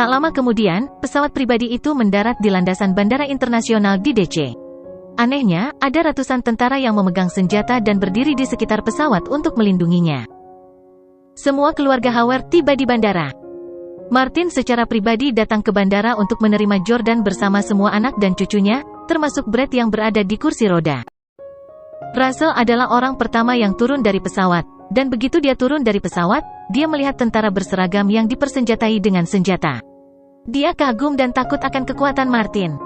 Tak lama kemudian, pesawat pribadi itu mendarat di landasan bandara internasional di DC. Anehnya, ada ratusan tentara yang memegang senjata dan berdiri di sekitar pesawat untuk melindunginya. Semua keluarga Howard tiba di bandara. Martin secara pribadi datang ke bandara untuk menerima Jordan bersama semua anak dan cucunya, termasuk Brett yang berada di kursi roda. Russell adalah orang pertama yang turun dari pesawat, dan begitu dia turun dari pesawat, dia melihat tentara berseragam yang dipersenjatai dengan senjata. Dia kagum dan takut akan kekuatan Martin.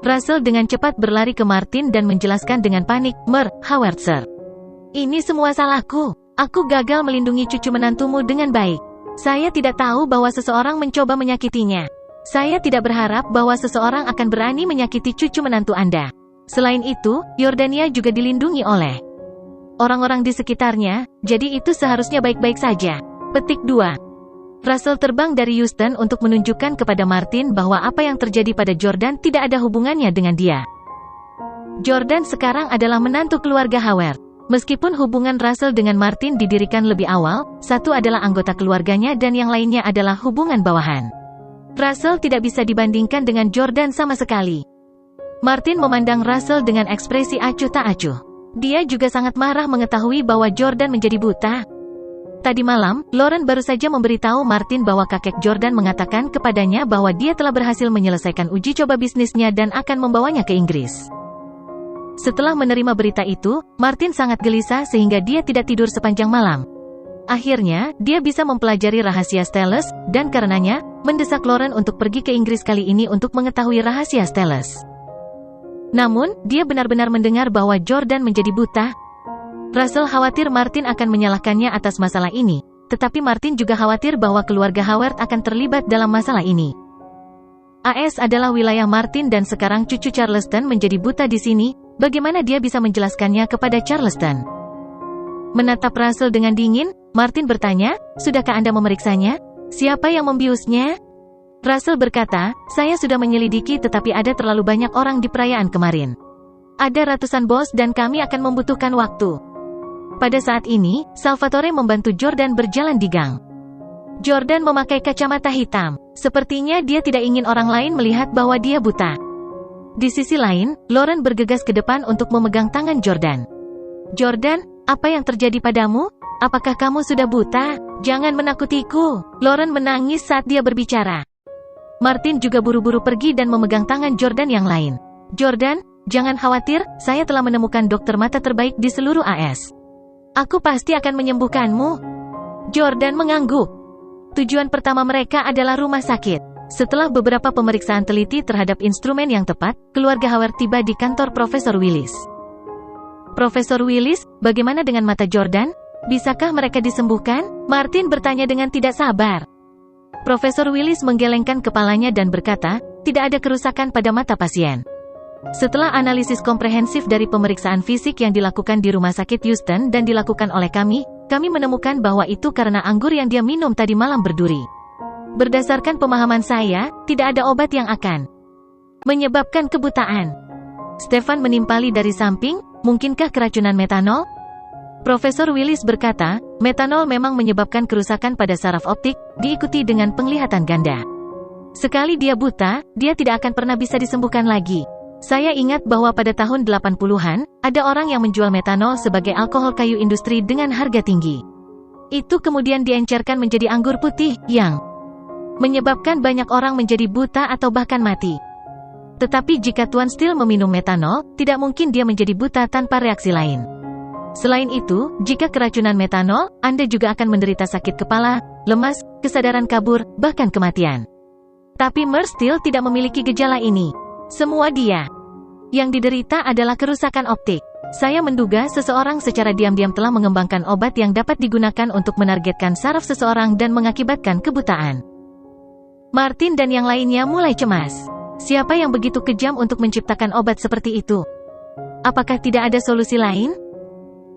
Russell dengan cepat berlari ke Martin dan menjelaskan dengan panik, Howard Sir. Ini semua salahku. Aku gagal melindungi cucu menantumu dengan baik. Saya tidak tahu bahwa seseorang mencoba menyakitinya. Saya tidak berharap bahwa seseorang akan berani menyakiti cucu menantu Anda. Selain itu, Yordania juga dilindungi oleh orang-orang di sekitarnya, jadi itu seharusnya baik-baik saja. Petik 2. Russell terbang dari Houston untuk menunjukkan kepada Martin bahwa apa yang terjadi pada Jordan tidak ada hubungannya dengan dia. Jordan sekarang adalah menantu keluarga Howard. Meskipun hubungan Russell dengan Martin didirikan lebih awal, satu adalah anggota keluarganya dan yang lainnya adalah hubungan bawahan. Russell tidak bisa dibandingkan dengan Jordan sama sekali. Martin memandang Russell dengan ekspresi acuh tak acuh. Dia juga sangat marah mengetahui bahwa Jordan menjadi buta. Tadi malam, Lauren baru saja memberitahu Martin bahwa kakek Jordan mengatakan kepadanya bahwa dia telah berhasil menyelesaikan uji coba bisnisnya dan akan membawanya ke Inggris. Setelah menerima berita itu, Martin sangat gelisah sehingga dia tidak tidur sepanjang malam. Akhirnya, dia bisa mempelajari rahasia Stellus, dan karenanya, mendesak Lauren untuk pergi ke Inggris kali ini untuk mengetahui rahasia Stellus. Namun, dia benar-benar mendengar bahwa Jordan menjadi buta. Russell khawatir Martin akan menyalahkannya atas masalah ini, tetapi Martin juga khawatir bahwa keluarga Howard akan terlibat dalam masalah ini. AS adalah wilayah Martin dan sekarang cucu Charleston menjadi buta di sini, bagaimana dia bisa menjelaskannya kepada Charleston? Menatap Russell dengan dingin, Martin bertanya, "Sudahkah Anda memeriksanya? Siapa yang membiusnya?" Russell berkata, "Saya sudah menyelidiki tetapi ada terlalu banyak orang di perayaan kemarin. Ada ratusan bos dan kami akan membutuhkan waktu." Pada saat ini, Salvatore membantu Jordan berjalan di gang. Jordan memakai kacamata hitam. Sepertinya dia tidak ingin orang lain melihat bahwa dia buta. Di sisi lain, Lauren bergegas ke depan untuk memegang tangan Jordan. "Jordan, apa yang terjadi padamu? Apakah kamu sudah buta? Jangan menakutiku." Lauren menangis saat dia berbicara. Martin juga buru-buru pergi dan memegang tangan Jordan yang lain. "Jordan, jangan khawatir, saya telah menemukan dokter mata terbaik di seluruh AS. Aku pasti akan menyembuhkanmu." Jordan mengangguk. Tujuan pertama mereka adalah rumah sakit. Setelah beberapa pemeriksaan teliti terhadap instrumen yang tepat, keluarga Howard tiba di kantor Profesor Willis. "Profesor Willis, bagaimana dengan mata Jordan? Bisakah mereka disembuhkan?" Martin bertanya dengan tidak sabar. Profesor Willis menggelengkan kepalanya dan berkata, "Tidak ada kerusakan pada mata pasien." Setelah analisis komprehensif dari pemeriksaan fisik yang dilakukan di Rumah Sakit Houston dan dilakukan oleh kami menemukan bahwa itu karena anggur yang dia minum tadi malam berduri. Berdasarkan pemahaman saya, tidak ada obat yang akan menyebabkan kebutaan. Stefan menimpali dari samping, "Mungkinkah keracunan metanol?" Profesor Willis berkata, "Metanol memang menyebabkan kerusakan pada saraf optik, diikuti dengan penglihatan ganda. Sekali dia buta, dia tidak akan pernah bisa disembuhkan lagi. Saya ingat bahwa pada tahun 80-an, ada orang yang menjual metanol sebagai alkohol kayu industri dengan harga tinggi. Itu kemudian diencerkan menjadi anggur putih, yang menyebabkan banyak orang menjadi buta atau bahkan mati. Tetapi jika Tuan Steele meminum metanol, tidak mungkin dia menjadi buta tanpa reaksi lain. Selain itu, jika keracunan metanol, Anda juga akan menderita sakit kepala, lemas, kesadaran kabur, bahkan kematian. Tapi Steele tidak memiliki gejala ini. Semua dia yang diderita adalah kerusakan optik. Saya menduga seseorang secara diam-diam telah mengembangkan obat yang dapat digunakan untuk menargetkan saraf seseorang dan mengakibatkan kebutaan." Martin dan yang lainnya mulai cemas. Siapa yang begitu kejam untuk menciptakan obat seperti itu? Apakah tidak ada solusi lain?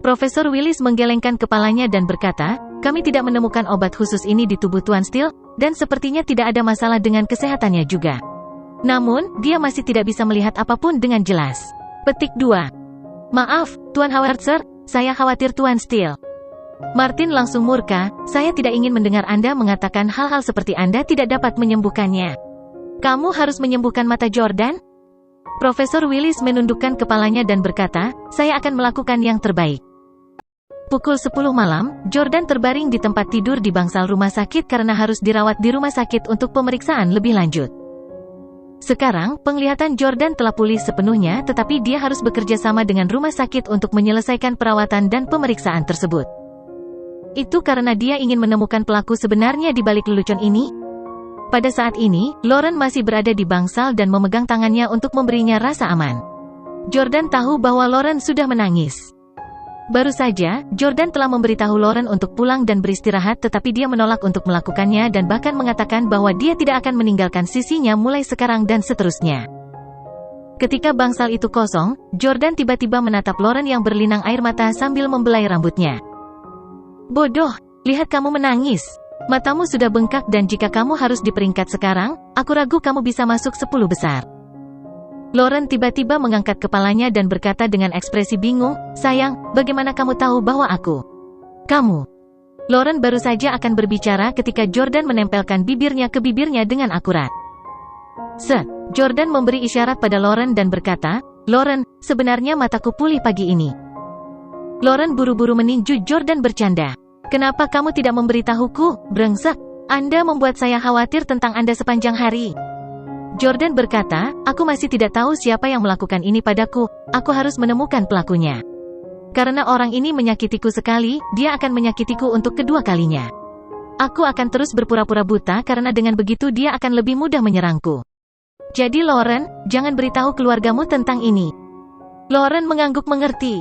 Profesor Willis menggelengkan kepalanya dan berkata, "Kami tidak menemukan obat khusus ini di tubuh Tuan Steele, dan sepertinya tidak ada masalah dengan kesehatannya juga. Namun, dia masih tidak bisa melihat apapun dengan jelas." Petik 2. "Maaf, Tuan Howard Sir, saya khawatir Tuan Steele Martin langsung murka, saya tidak ingin mendengar Anda mengatakan hal-hal seperti Anda tidak dapat menyembuhkannya. Kamu harus menyembuhkan mata Jordan? Profesor Willis menundukkan kepalanya dan berkata, saya akan melakukan yang terbaik. Pukul 10 malam, Jordan terbaring di tempat tidur di bangsal rumah sakit karena harus dirawat di rumah sakit untuk pemeriksaan lebih lanjut. Sekarang, penglihatan Jordan telah pulih sepenuhnya tetapi dia harus bekerja sama dengan rumah sakit untuk menyelesaikan perawatan dan pemeriksaan tersebut. Itu karena dia ingin menemukan pelaku sebenarnya di balik lelucon ini. Pada saat ini, Lauren masih berada di bangsal dan memegang tangannya untuk memberinya rasa aman. Jordan tahu bahwa Lauren sudah menangis. Baru saja, Jordan telah memberitahu Lauren untuk pulang dan beristirahat tetapi dia menolak untuk melakukannya dan bahkan mengatakan bahwa dia tidak akan meninggalkan sisinya mulai sekarang dan seterusnya. Ketika bangsal itu kosong, Jordan tiba-tiba menatap Lauren yang berlinang air mata sambil membelai rambutnya. Bodoh, lihat kamu menangis. Matamu sudah bengkak dan jika kamu harus di peringkat sekarang, aku ragu kamu bisa masuk 10 besar. Lauren tiba-tiba mengangkat kepalanya dan berkata dengan ekspresi bingung, sayang, bagaimana kamu tahu bahwa aku? Kamu. Lauren baru saja akan berbicara ketika Jordan menempelkan bibirnya ke bibirnya dengan akurat. Jordan memberi isyarat pada Lauren dan berkata, Lauren, sebenarnya mataku pulih pagi ini. Lauren buru-buru meninju Jordan bercanda. Kenapa kamu tidak memberitahuku, brengsek? Anda membuat saya khawatir tentang Anda sepanjang hari. Jordan berkata, aku masih tidak tahu siapa yang melakukan ini padaku, aku harus menemukan pelakunya. Karena orang ini menyakitiku sekali, dia akan menyakitiku untuk kedua kalinya. Aku akan terus berpura-pura buta karena dengan begitu dia akan lebih mudah menyerangku. Jadi Lauren, jangan beritahu keluargamu tentang ini. Lauren mengangguk mengerti.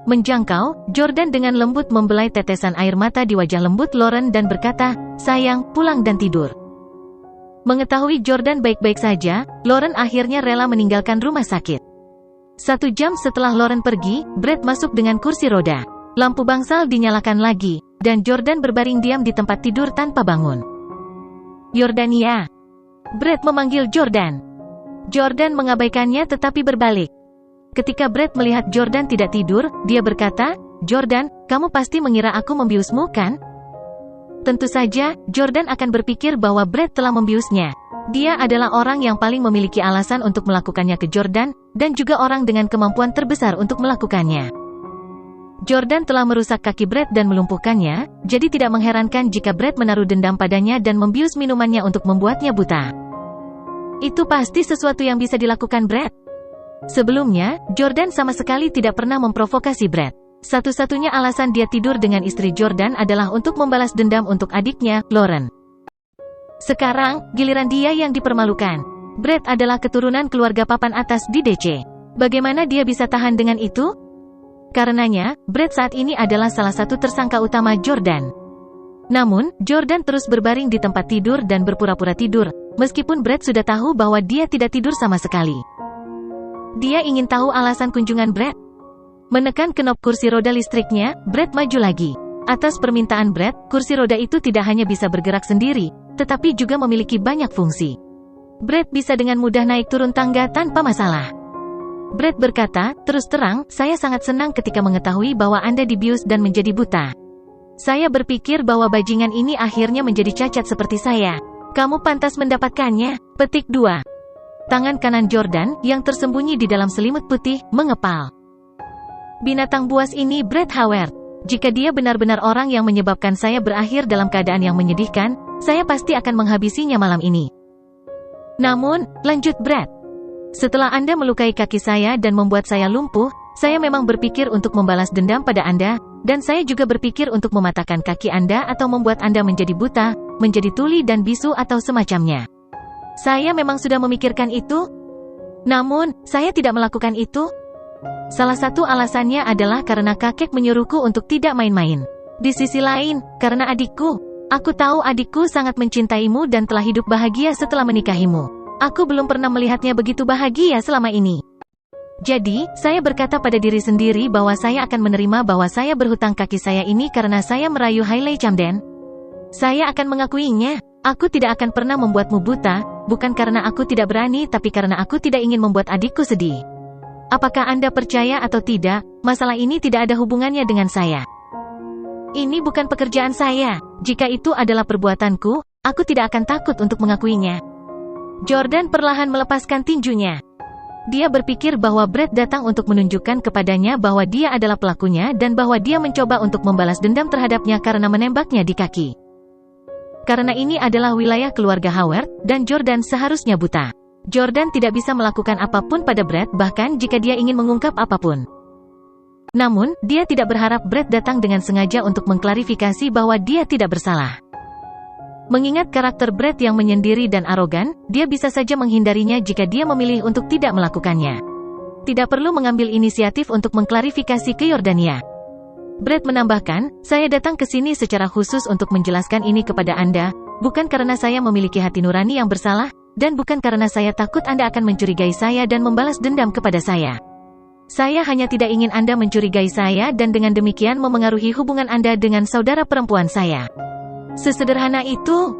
Menjangkau, Jordan dengan lembut membelai tetesan air mata di wajah lembut Lauren dan berkata, sayang, pulang dan tidur. Mengetahui Jordan baik-baik saja, Lauren akhirnya rela meninggalkan rumah sakit. 1 jam setelah Lauren pergi, Brett masuk dengan kursi roda. Lampu bangsal dinyalakan lagi, dan Jordan berbaring diam di tempat tidur tanpa bangun. Jordania. Brett memanggil Jordan. Jordan mengabaikannya tetapi berbalik. Ketika Brett melihat Jordan tidak tidur, dia berkata, Jordan, kamu pasti mengira aku membiusmu kan? Tentu saja, Jordan akan berpikir bahwa Brett telah membiusnya. Dia adalah orang yang paling memiliki alasan untuk melakukannya ke Jordan, dan juga orang dengan kemampuan terbesar untuk melakukannya. Jordan telah merusak kaki Brett dan melumpuhkannya, jadi tidak mengherankan jika Brett menaruh dendam padanya dan membius minumannya untuk membuatnya buta. Itu pasti sesuatu yang bisa dilakukan Brett. Sebelumnya, Jordan sama sekali tidak pernah memprovokasi Brett. Satu-satunya alasan dia tidur dengan istri Jordan adalah untuk membalas dendam untuk adiknya, Lauren. Sekarang, giliran dia yang dipermalukan. Brett adalah keturunan keluarga papan atas di DC. Bagaimana dia bisa tahan dengan itu? Karenanya, Brett saat ini adalah salah satu tersangka utama Jordan. Namun, Jordan terus berbaring di tempat tidur dan berpura-pura tidur, meskipun Brett sudah tahu bahwa dia tidak tidur sama sekali. Dia ingin tahu alasan kunjungan Brett. Menekan knop kursi roda listriknya, Brett maju lagi. Atas permintaan Brett, kursi roda itu tidak hanya bisa bergerak sendiri, tetapi juga memiliki banyak fungsi. Brett bisa dengan mudah naik turun tangga tanpa masalah. Brett berkata, terus terang, saya sangat senang ketika mengetahui bahwa Anda dibius dan menjadi buta. Saya berpikir bahwa bajingan ini akhirnya menjadi cacat seperti saya. Kamu pantas mendapatkannya. Petik 2. Tangan kanan Jordan, yang tersembunyi di dalam selimut putih, mengepal. Binatang buas ini Brett Howard. Jika dia benar-benar orang yang menyebabkan saya berakhir dalam keadaan yang menyedihkan, saya pasti akan menghabisinya malam ini. Namun, lanjut Brett. Setelah Anda melukai kaki saya dan membuat saya lumpuh, saya memang berpikir untuk membalas dendam pada Anda, dan saya juga berpikir untuk mematahkan kaki Anda atau membuat Anda menjadi buta, menjadi tuli dan bisu atau semacamnya. Saya memang sudah memikirkan itu. Namun, saya tidak melakukan itu. Salah satu alasannya adalah karena kakek menyuruhku untuk tidak main-main. Di sisi lain, karena adikku. Aku tahu adikku sangat mencintaimu dan telah hidup bahagia setelah menikahimu. Aku belum pernah melihatnya begitu bahagia selama ini. Jadi, saya berkata pada diri sendiri bahwa saya akan menerima bahwa saya berhutang kaki saya ini karena saya merayu Hailey Camden. Saya akan mengakuinya. Aku tidak akan pernah membuatmu buta, bukan karena aku tidak berani tapi karena aku tidak ingin membuat adikku sedih. Apakah Anda percaya atau tidak, masalah ini tidak ada hubungannya dengan saya. Ini bukan pekerjaan saya. Jika itu adalah perbuatanku, aku tidak akan takut untuk mengakuinya. Jordan perlahan melepaskan tinjunya. Dia berpikir bahwa Brett datang untuk menunjukkan kepadanya bahwa dia adalah pelakunya dan bahwa dia mencoba untuk membalas dendam terhadapnya karena menembaknya di kaki. Karena ini adalah wilayah keluarga Howard, dan Jordan seharusnya buta. Jordan tidak bisa melakukan apapun pada Brett bahkan jika dia ingin mengungkap apapun. Namun, dia tidak berharap Brett datang dengan sengaja untuk mengklarifikasi bahwa dia tidak bersalah. Mengingat karakter Brett yang menyendiri dan arogan, dia bisa saja menghindarinya jika dia memilih untuk tidak melakukannya. Tidak perlu mengambil inisiatif untuk mengklarifikasi ke Jordania. Brett menambahkan, saya datang ke sini secara khusus untuk menjelaskan ini kepada Anda, bukan karena saya memiliki hati nurani yang bersalah, dan bukan karena saya takut Anda akan mencurigai saya dan membalas dendam kepada saya. Saya hanya tidak ingin Anda mencurigai saya dan dengan demikian memengaruhi hubungan Anda dengan saudara perempuan saya. Sesederhana itu.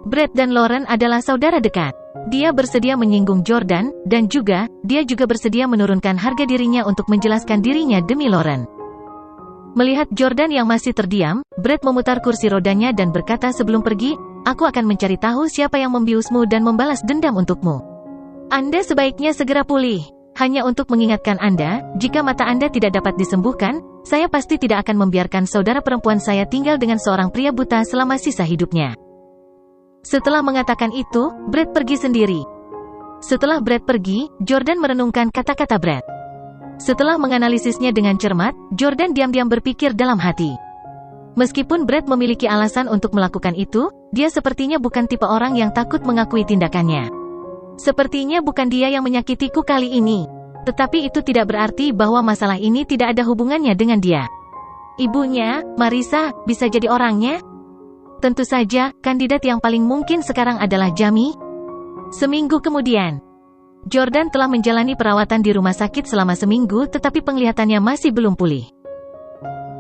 Brett dan Lauren adalah saudara dekat. Dia bersedia menyinggung Jordan, dan dia juga bersedia menurunkan harga dirinya untuk menjelaskan dirinya demi Lauren. Melihat Jordan yang masih terdiam, Brett memutar kursi rodanya dan berkata sebelum pergi, aku akan mencari tahu siapa yang membiusmu dan membalas dendam untukmu. Anda sebaiknya segera pulih. Hanya untuk mengingatkan Anda, jika mata Anda tidak dapat disembuhkan, saya pasti tidak akan membiarkan saudara perempuan saya tinggal dengan seorang pria buta selama sisa hidupnya. Setelah mengatakan itu, Brett pergi sendiri. Setelah Brett pergi, Jordan merenungkan kata-kata Brett. Setelah menganalisisnya dengan cermat, Jordan diam-diam berpikir dalam hati. Meskipun Brett memiliki alasan untuk melakukan itu, dia sepertinya bukan tipe orang yang takut mengakui tindakannya. Sepertinya bukan dia yang menyakitiku kali ini. Tetapi itu tidak berarti bahwa masalah ini tidak ada hubungannya dengan dia. Ibunya, Marissa, bisa jadi orangnya? Tentu saja, kandidat yang paling mungkin sekarang adalah Jamie. Seminggu kemudian, Jordan telah menjalani perawatan di rumah sakit selama seminggu tetapi penglihatannya masih belum pulih.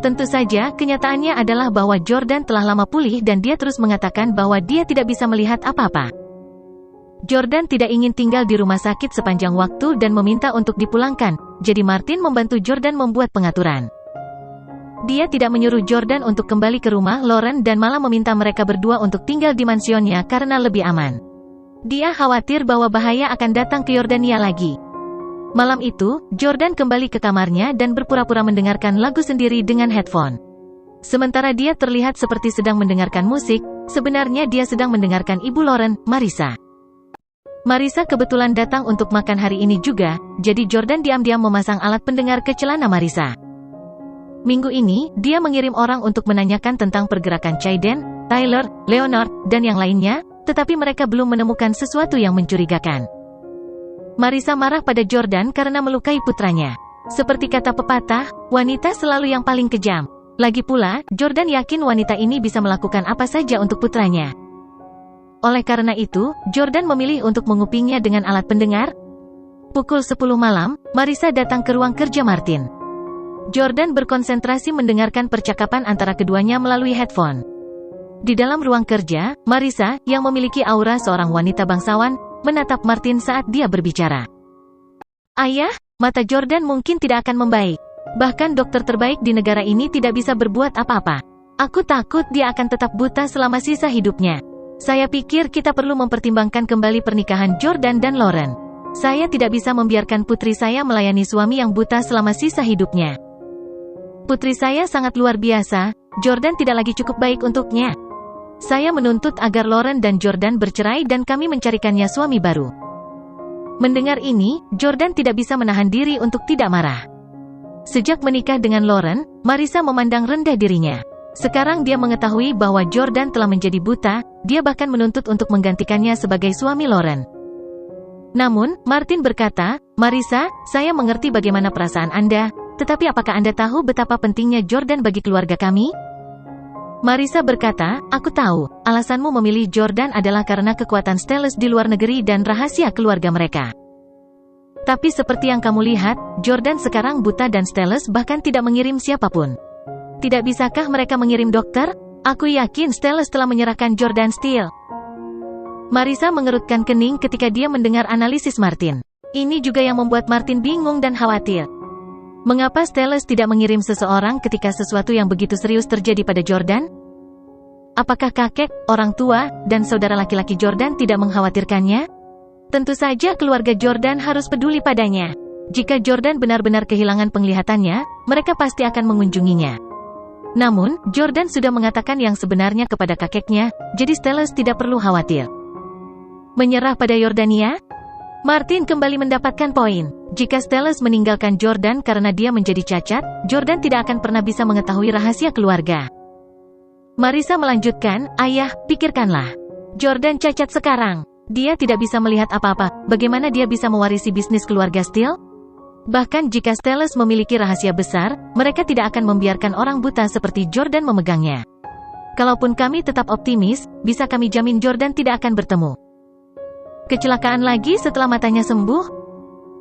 Tentu saja, kenyataannya adalah bahwa Jordan telah lama pulih dan dia terus mengatakan bahwa dia tidak bisa melihat apa-apa. Jordan tidak ingin tinggal di rumah sakit sepanjang waktu dan meminta untuk dipulangkan, jadi Martin membantu Jordan membuat pengaturan. Dia tidak menyuruh Jordan untuk kembali ke rumah Lauren dan malah meminta mereka berdua untuk tinggal di mansionnya karena lebih aman. Dia khawatir bahwa bahaya akan datang ke Jordania lagi. Malam itu, Jordan kembali ke kamarnya dan berpura-pura mendengarkan lagu sendiri dengan headphone. Sementara dia terlihat seperti sedang mendengarkan musik, sebenarnya dia sedang mendengarkan ibu Lauren, Marissa. Marissa kebetulan datang untuk makan hari ini juga, jadi Jordan diam-diam memasang alat pendengar ke celana Marissa. Minggu ini, dia mengirim orang untuk menanyakan tentang pergerakan Chayden, Tyler, Leonard, dan yang lainnya, tetapi mereka belum menemukan sesuatu yang mencurigakan. Marissa marah pada Jordan karena melukai putranya. Seperti kata pepatah, wanita selalu yang paling kejam. Lagi pula, Jordan yakin wanita ini bisa melakukan apa saja untuk putranya. Oleh karena itu, Jordan memilih untuk mengupingnya dengan alat pendengar. Pukul 10 malam, Marissa datang ke ruang kerja Martin. Jordan berkonsentrasi mendengarkan percakapan antara keduanya melalui headphone. Di dalam ruang kerja, Marissa, yang memiliki aura seorang wanita bangsawan, menatap Martin saat dia berbicara. Ayah, mata Jordan mungkin tidak akan membaik. Bahkan dokter terbaik di negara ini tidak bisa berbuat apa-apa. Aku takut dia akan tetap buta selama sisa hidupnya. Saya pikir kita perlu mempertimbangkan kembali pernikahan Jordan dan Lauren. Saya tidak bisa membiarkan putri saya melayani suami yang buta selama sisa hidupnya. Putri saya sangat luar biasa, Jordan tidak lagi cukup baik untuknya. Saya menuntut agar Lauren dan Jordan bercerai dan kami mencarikannya suami baru. Mendengar ini, Jordan tidak bisa menahan diri untuk tidak marah. Sejak menikah dengan Lauren, Marissa memandang rendah dirinya. Sekarang dia mengetahui bahwa Jordan telah menjadi buta, dia bahkan menuntut untuk menggantikannya sebagai suami Lauren. Namun, Martin berkata, Marissa, saya mengerti bagaimana perasaan Anda, tetapi apakah Anda tahu betapa pentingnya Jordan bagi keluarga kami? Marissa berkata, aku tahu, alasanmu memilih Jordan adalah karena kekuatan Stellus di luar negeri dan rahasia keluarga mereka. Tapi seperti yang kamu lihat, Jordan sekarang buta dan Stellus bahkan tidak mengirim siapapun. Tidak bisakah mereka mengirim dokter? Aku yakin Stellus telah menyerahkan Jordan Steele. Marissa mengerutkan kening ketika dia mendengar analisis Martin. Ini juga yang membuat Martin bingung dan khawatir. Mengapa Styles tidak mengirim seseorang ketika sesuatu yang begitu serius terjadi pada Jordan? Apakah kakek, orang tua, dan saudara laki-laki Jordan tidak mengkhawatirkannya? Tentu saja keluarga Jordan harus peduli padanya. Jika Jordan benar-benar kehilangan penglihatannya, mereka pasti akan mengunjunginya. Namun, Jordan sudah mengatakan yang sebenarnya kepada kakeknya, jadi Styles tidak perlu khawatir. Menyerah pada Yordania? Martin kembali mendapatkan poin. Jika Styles meninggalkan Jordan karena dia menjadi cacat, Jordan tidak akan pernah bisa mengetahui rahasia keluarga. Marissa melanjutkan, ayah, pikirkanlah. Jordan cacat sekarang. Dia tidak bisa melihat apa-apa, bagaimana dia bisa mewarisi bisnis keluarga Steele? Bahkan jika Styles memiliki rahasia besar, mereka tidak akan membiarkan orang buta seperti Jordan memegangnya. Kalaupun kami tetap optimis, bisa kami jamin Jordan tidak akan bertemu kecelakaan lagi setelah matanya sembuh?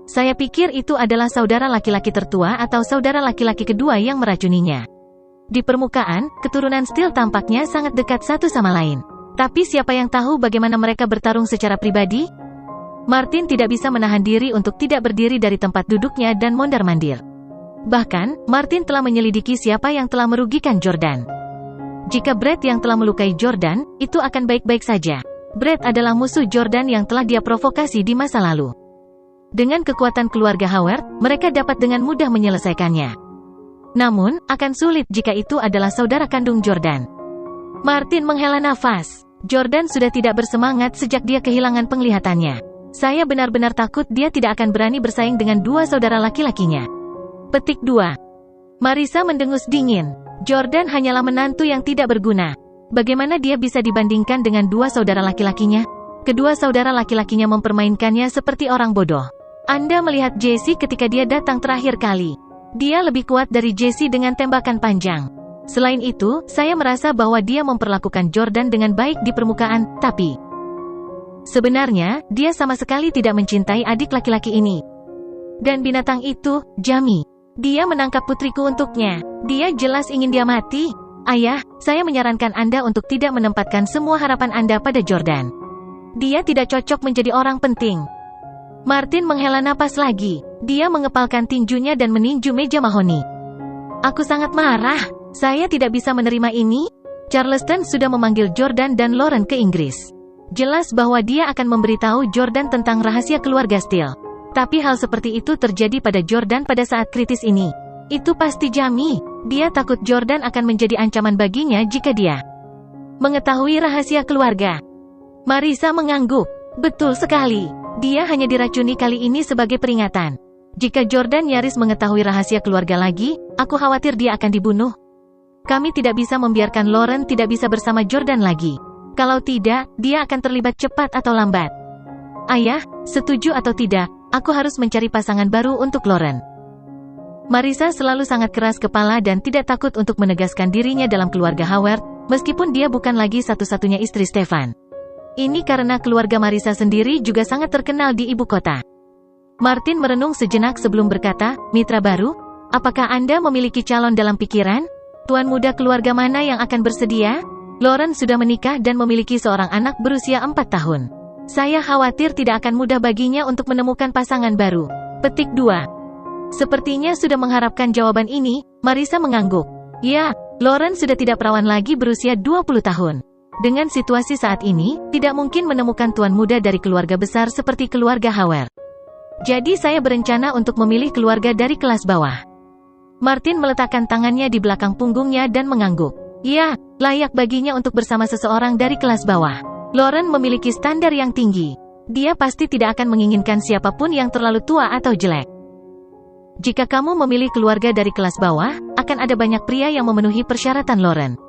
Saya pikir itu adalah saudara laki-laki tertua atau saudara laki-laki kedua yang meracuninya. Di permukaan, keturunan Steele tampaknya sangat dekat satu sama lain. Tapi siapa yang tahu bagaimana mereka bertarung secara pribadi? Martin tidak bisa menahan diri untuk tidak berdiri dari tempat duduknya dan mondar-mandir. Bahkan, Martin telah menyelidiki siapa yang telah merugikan Jordan. Jika Brett yang telah melukai Jordan, itu akan baik-baik saja. Brett adalah musuh Jordan yang telah dia provokasi di masa lalu. Dengan kekuatan keluarga Howard, mereka dapat dengan mudah menyelesaikannya. Namun, akan sulit jika itu adalah saudara kandung Jordan. Martin menghela nafas. Jordan sudah tidak bersemangat sejak dia kehilangan penglihatannya. Saya benar-benar takut dia tidak akan berani bersaing dengan dua saudara laki-lakinya. Petik 2. Marissa mendengus dingin. Jordan hanyalah menantu yang tidak berguna. Bagaimana dia bisa dibandingkan dengan dua saudara laki-lakinya? Kedua saudara laki-lakinya mempermainkannya seperti orang bodoh. Anda melihat Jesse ketika dia datang terakhir kali. Dia lebih kuat dari Jesse dengan tembakan panjang. Selain itu, saya merasa bahwa dia memperlakukan Jordan dengan baik di permukaan, tapi sebenarnya, dia sama sekali tidak mencintai adik laki-laki ini. Dan binatang itu, Jamie. Dia menangkap putriku untuknya. Dia jelas ingin dia mati. Ayah, saya menyarankan Anda untuk tidak menempatkan semua harapan Anda pada Jordan. Dia tidak cocok menjadi orang penting. Martin menghela napas lagi. Dia mengepalkan tinjunya dan meninju meja mahoni. Aku sangat marah. Saya tidak bisa menerima ini. Charleston sudah memanggil Jordan dan Lauren ke Inggris. Jelas bahwa dia akan memberitahu Jordan tentang rahasia keluarga Steele. Tapi hal seperti itu terjadi pada Jordan pada saat kritis ini. Itu pasti Jamie. Dia takut Jordan akan menjadi ancaman baginya jika dia mengetahui rahasia keluarga. Marissa mengangguk. Betul sekali. Dia hanya diracuni kali ini sebagai peringatan. Jika Jordan nyaris mengetahui rahasia keluarga lagi, aku khawatir dia akan dibunuh. Kami tidak bisa membiarkan Lauren tidak bisa bersama Jordan lagi. Kalau tidak, dia akan terlibat cepat atau lambat. Ayah, setuju atau tidak, aku harus mencari pasangan baru untuk Lauren. Marissa selalu sangat keras kepala dan tidak takut untuk menegaskan dirinya dalam keluarga Howard, meskipun dia bukan lagi satu-satunya istri Stefan. Ini karena keluarga Marissa sendiri juga sangat terkenal di ibu kota. Martin merenung sejenak sebelum berkata, mitra baru, apakah Anda memiliki calon dalam pikiran? Tuan muda keluarga mana yang akan bersedia? Lauren sudah menikah dan memiliki seorang anak berusia 4 tahun. Saya khawatir tidak akan mudah baginya untuk menemukan pasangan baru. Petik 2. Sepertinya sudah mengharapkan jawaban ini, Marissa mengangguk. Ya, Lauren sudah tidak perawan lagi berusia 20 tahun. Dengan situasi saat ini, tidak mungkin menemukan tuan muda dari keluarga besar seperti keluarga Howard. Jadi saya berencana untuk memilih keluarga dari kelas bawah. Martin meletakkan tangannya di belakang punggungnya dan mengangguk. Ya, layak baginya untuk bersama seseorang dari kelas bawah. Lauren memiliki standar yang tinggi. Dia pasti tidak akan menginginkan siapapun yang terlalu tua atau jelek. Jika kamu memilih keluarga dari kelas bawah, akan ada banyak pria yang memenuhi persyaratan Lauren.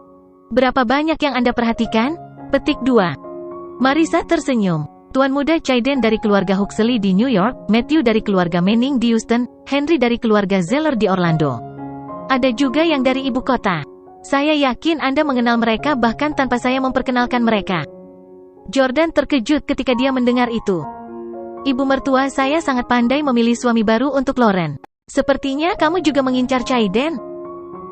Berapa banyak yang Anda perhatikan? Petik 2. Marissa tersenyum. Tuan muda Chaiden dari keluarga Huxley di New York, Matthew dari keluarga Manning di Houston, Henry dari keluarga Zeller di Orlando. Ada juga yang dari ibu kota. Saya yakin Anda mengenal mereka bahkan tanpa saya memperkenalkan mereka. Jordan terkejut ketika dia mendengar itu. Ibu mertua saya sangat pandai memilih suami baru untuk Lauren. Sepertinya kamu juga mengincar Chaiden.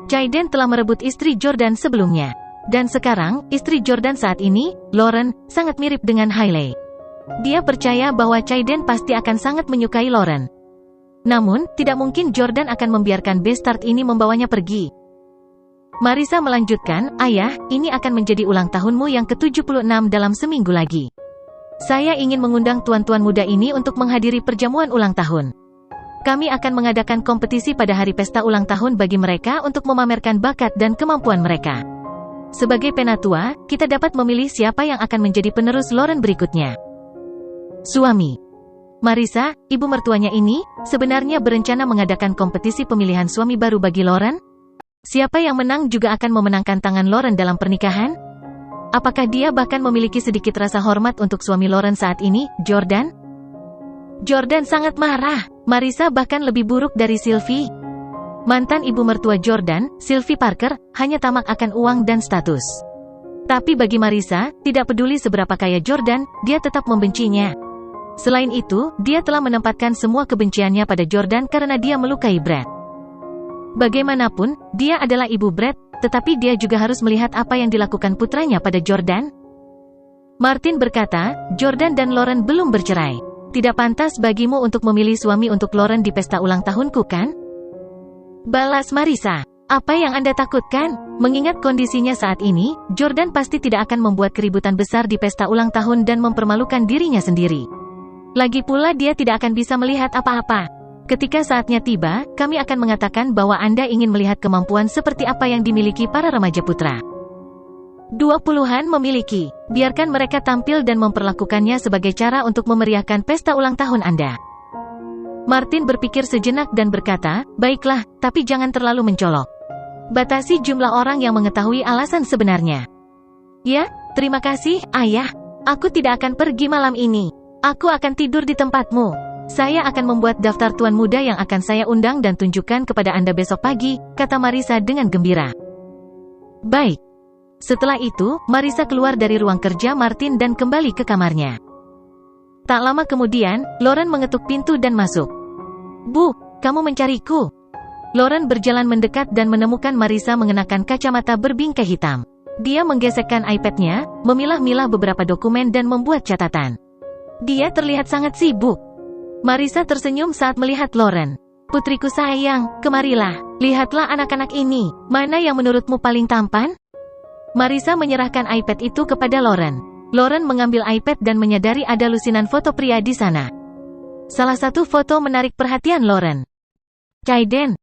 Chaiden telah merebut istri Jordan sebelumnya. Dan sekarang, istri Jordan saat ini, Lauren, sangat mirip dengan Hailey. Dia percaya bahwa Chaiden pasti akan sangat menyukai Lauren. Namun, tidak mungkin Jordan akan membiarkan Bestard ini membawanya pergi. Marissa melanjutkan, "Ayah, ini akan menjadi ulang tahunmu yang ke-76 dalam seminggu lagi. Saya ingin mengundang tuan-tuan muda ini untuk menghadiri perjamuan ulang tahun. Kami akan mengadakan kompetisi pada hari pesta ulang tahun bagi mereka untuk memamerkan bakat dan kemampuan mereka. Sebagai penatua, kita dapat memilih siapa yang akan menjadi penerus Lauren berikutnya." Suami Marissa, ibu mertuanya ini, sebenarnya berencana mengadakan kompetisi pemilihan suami baru bagi Lauren? Siapa yang menang juga akan memenangkan tangan Lauren dalam pernikahan? Apakah dia bahkan memiliki sedikit rasa hormat untuk suami Lauren saat ini, Jordan? Jordan sangat marah. Marissa bahkan lebih buruk dari Sylvie. Mantan ibu mertua Jordan, Sylvie Parker, hanya tamak akan uang dan status. Tapi bagi Marissa, tidak peduli seberapa kaya Jordan, dia tetap membencinya. Selain itu, dia telah menempatkan semua kebenciannya pada Jordan karena dia melukai Brad. Bagaimanapun, dia adalah ibu Brad, tetapi dia juga harus melihat apa yang dilakukan putranya pada Jordan. Martin berkata, "Jordan dan Lauren belum bercerai. Tidak pantas bagimu untuk memilih suami untuk Lauren di pesta ulang tahunku, kan?" Balas Marissa, "Apa yang Anda takutkan? Mengingat kondisinya saat ini, Jordan pasti tidak akan membuat keributan besar di pesta ulang tahun dan mempermalukan dirinya sendiri. Lagi pula dia tidak akan bisa melihat apa-apa. Ketika saatnya tiba, kami akan mengatakan bahwa Anda ingin melihat kemampuan seperti apa yang dimiliki para remaja putra. 20-an memiliki. Biarkan mereka tampil dan memperlakukannya sebagai cara untuk memeriahkan pesta ulang tahun Anda." Martin berpikir sejenak dan berkata, "Baiklah, tapi jangan terlalu mencolok. Batasi jumlah orang yang mengetahui alasan sebenarnya." "Ya, terima kasih, Ayah. Aku tidak akan pergi malam ini. Aku akan tidur di tempatmu. Saya akan membuat daftar tuan muda yang akan saya undang dan tunjukkan kepada Anda besok pagi," kata Marissa dengan gembira. Baik. Setelah itu, Marissa keluar dari ruang kerja Martin dan kembali ke kamarnya. Tak lama kemudian, Lauren mengetuk pintu dan masuk. "Bu, kamu mencariku?" Lauren berjalan mendekat dan menemukan Marissa mengenakan kacamata berbingkai hitam. Dia menggesekkan iPad-nya, memilah-milah beberapa dokumen dan membuat catatan. Dia terlihat sangat sibuk. Marissa tersenyum saat melihat Lauren. "Putriku sayang, kemarilah. Lihatlah anak-anak ini. Mana yang menurutmu paling tampan?" Marissa menyerahkan iPad itu kepada Lauren. Lauren mengambil iPad dan menyadari ada lusinan foto pria di sana. Salah satu foto menarik perhatian Lauren. "Kaiden,